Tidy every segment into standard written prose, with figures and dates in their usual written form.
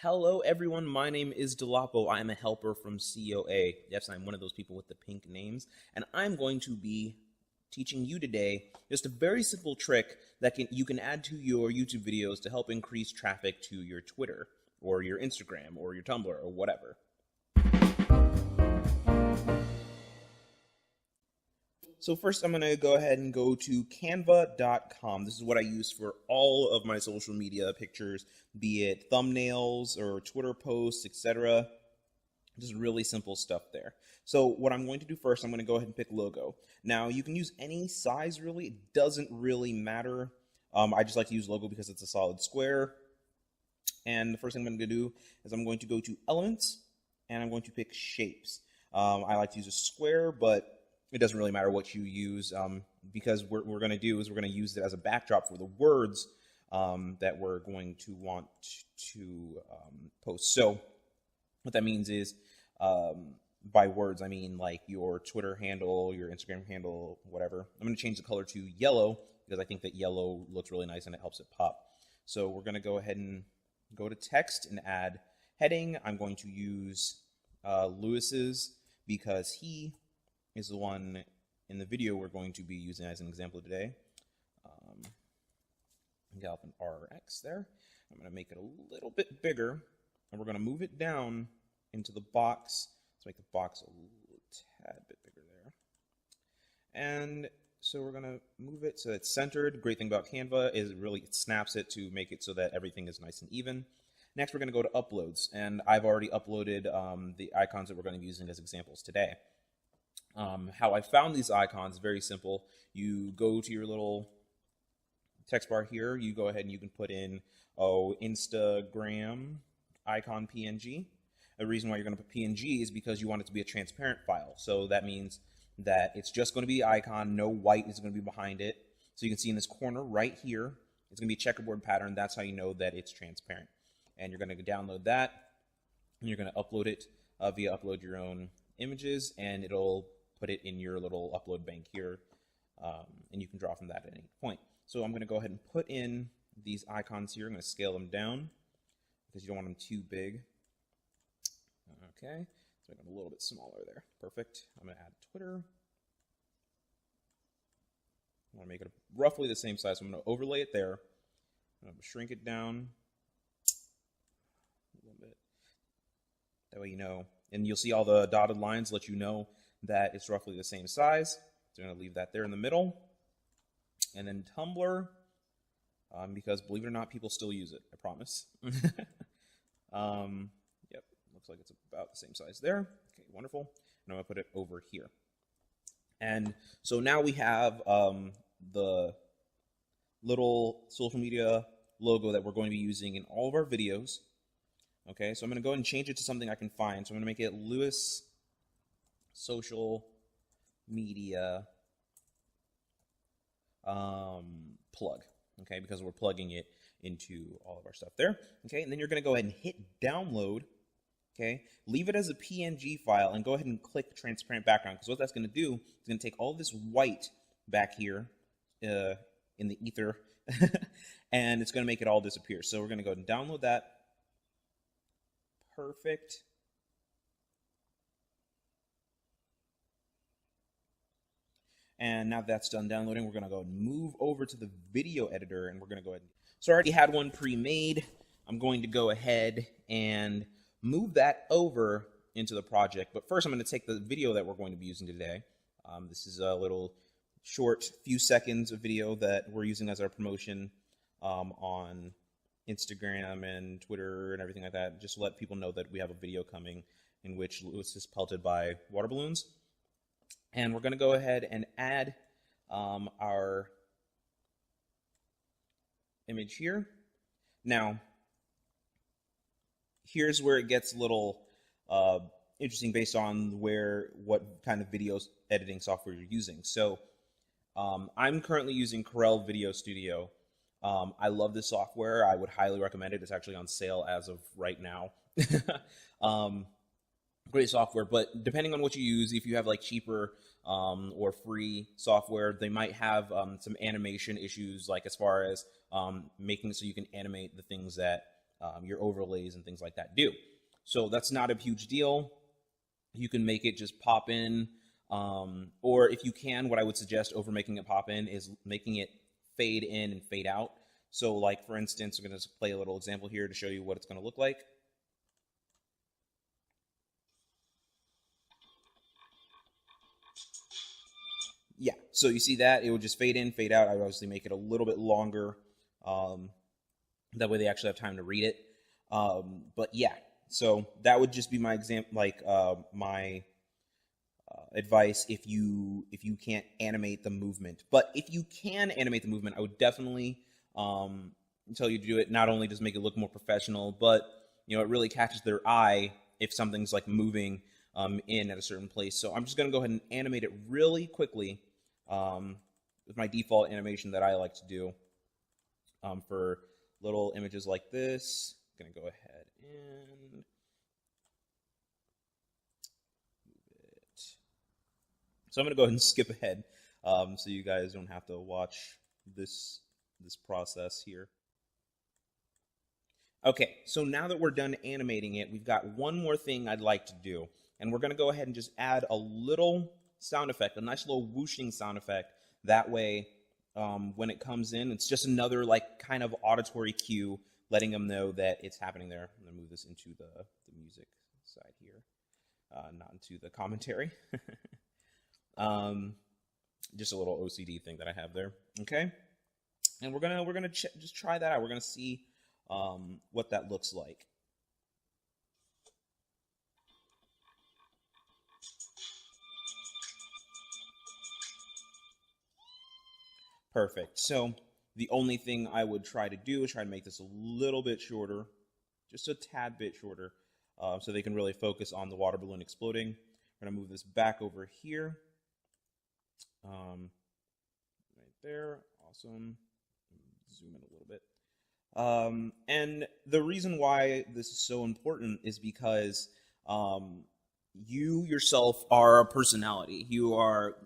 Hello everyone, my name is Dolapo. I am a helper from COA. Yes, I'm one of those people with the pink names, and I'm going to be teaching you today just a very simple trick that you can add to your YouTube videos to help increase traffic to your Twitter or your Instagram or your Tumblr or whatever. So first I'm going to go ahead and go to canva.com. This is what I use for all of my social media pictures, be it thumbnails or Twitter posts, etc. Just really simple stuff there. So what I'm going to do first, I'm going to go ahead and pick logo. Now you can use any size really, it doesn't really matter. I just like to use logo because it's a solid square. And the first thing I'm going to do is I'm going to go to elements and I'm going to pick shapes. I like to use a square, but it doesn't really matter what you use because what we're going to do is we're going to use it as a backdrop for the words that we're going to want to post. So what that means is by words, I mean like your Twitter handle, your Instagram handle, whatever. I'm going to change the color to yellow because I think that yellow looks really nice and it helps it pop. So we're going to go ahead and go to text and add heading. I'm going to use Lewis's because he is the one in the video we're going to be using as an example today. Got an RX there. I'm going to make it a little bit bigger, and we're going to move it down into the box. Let's make the box a little tad bit bigger there. And so we're going to move it so it's centered. Great thing about Canva is it snaps it to make it so that everything is nice and even. Next, we're going to go to uploads, and I've already uploaded the icons that we're going to be using as examples today. How I found these icons is very simple. You go to your little text bar here, you go ahead and you can put in, Instagram icon PNG. The reason why you're going to put PNG is because you want it to be a transparent file. So that means that it's just going to be the icon, no white is going to be behind it. So you can see in this corner right here, it's going to be a checkerboard pattern. That's how you know that it's transparent. And you're going to download that, and you're going to upload it via upload your own images, and it'll put it in your little upload bank here, and you can draw from that at any point. So I'm going to go ahead and put in these icons here. I'm going to scale them down because you don't want them too big. Okay, so make them a little bit smaller there. Perfect. I'm going to add Twitter. I want to make it roughly the same size, so I'm going to overlay it there. I'm going to shrink it down a little bit. That way you know. And you'll see all the dotted lines let you know that it's roughly the same size. So I'm going to leave that there in the middle. And then Tumblr, because believe it or not, people still use it, I promise. Yep, looks like it's about the same size there. Okay, wonderful. And I'm going to put it over here. And so now we have the little social media logo that we're going to be using in all of our videos. Okay, so I'm going to go ahead and change it to something I can find. So I'm going to make it Lewis Social Media plug. Okay, because we're plugging it into all of our stuff there. Okay, and then you're going to go ahead and hit download. Okay, leave it as a PNG file and go ahead and click transparent background, because what that's going to do is going to take all this white back here in the ether and it's going to make it all disappear. So we're going to go ahead and download that. Perfect. And now that's done downloading, we're going to go and move over to the video editor, and we're going to go ahead. So I already had one pre-made. I'm going to go ahead and move that over into the project. But first, I'm going to take the video that we're going to be using today. This is a little short, few seconds of video that we're using as our promotion on Instagram and Twitter and everything like that, just to let people know that we have a video coming in which Lewis is pelted by water balloons. And we're going to go ahead and add our image here. Now, here's where it gets a little interesting based on what kind of video editing software you're using. So I'm currently using Corel Video Studio. I love this software. I would highly recommend it. It's actually on sale as of right now. Great software, but depending on what you use, if you have like cheaper or free software, they might have some animation issues, like as far as making it so you can animate the things that your overlays and things like that do. So that's not a huge deal. You can make it just pop in, or if you can, what I would suggest over making it pop in is making it fade in and fade out. So like, for instance, we're going to play a little example here to show you what it's going to look like. Yeah, so you see that it would just fade in, fade out. I would obviously make it a little bit longer. That way they actually have time to read it. But yeah, so that would just be my example, like my advice if you can't animate the movement. But if you can animate the movement, I would definitely tell you to do it. Not only does it make it look more professional, but it really catches their eye if something's like moving in at a certain place. So I'm just going to go ahead and animate it really quickly with my default animation that I like to do for little images like this. I'm going to go ahead and move it. So I'm going to go ahead and skip ahead so you guys don't have to watch this process here. Okay, so now that we're done animating it, we've got one more thing I'd like to do. And we're going to go ahead and just add a little sound effect, a nice little whooshing sound effect. That way, when it comes in, it's just another like kind of auditory cue, letting them know that it's happening there. I'm going to move this into the music side here, not into the commentary. Just a little OCD thing that I have there. Okay, and we're gonna just try that out. We're gonna see what that looks like. Perfect. So the only thing I would try to do is try to make this a little bit shorter, just a tad bit shorter, so they can really focus on the water balloon exploding. We're gonna move this back over here. Right there. Awesome. Zoom in a little bit. And the reason why this is so important is because you yourself are a personality. You are,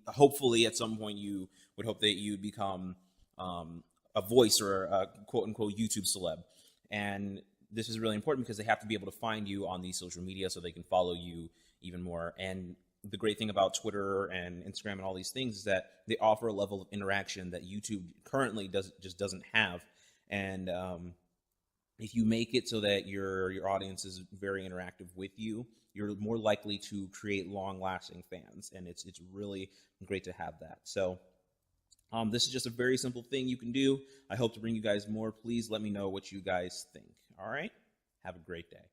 hopefully at some point you would hope that you'd become a voice or a quote-unquote YouTube celeb. And this is really important because they have to be able to find you on these social media so they can follow you even more. And the great thing about Twitter and Instagram and all these things is that they offer a level of interaction that YouTube currently just doesn't have. And if you make it so that your audience is very interactive with you, you're more likely to create long-lasting fans, and it's really great to have that. So this is just a very simple thing you can do. I hope to bring you guys more. Please let me know what you guys think. All right? Have a great day.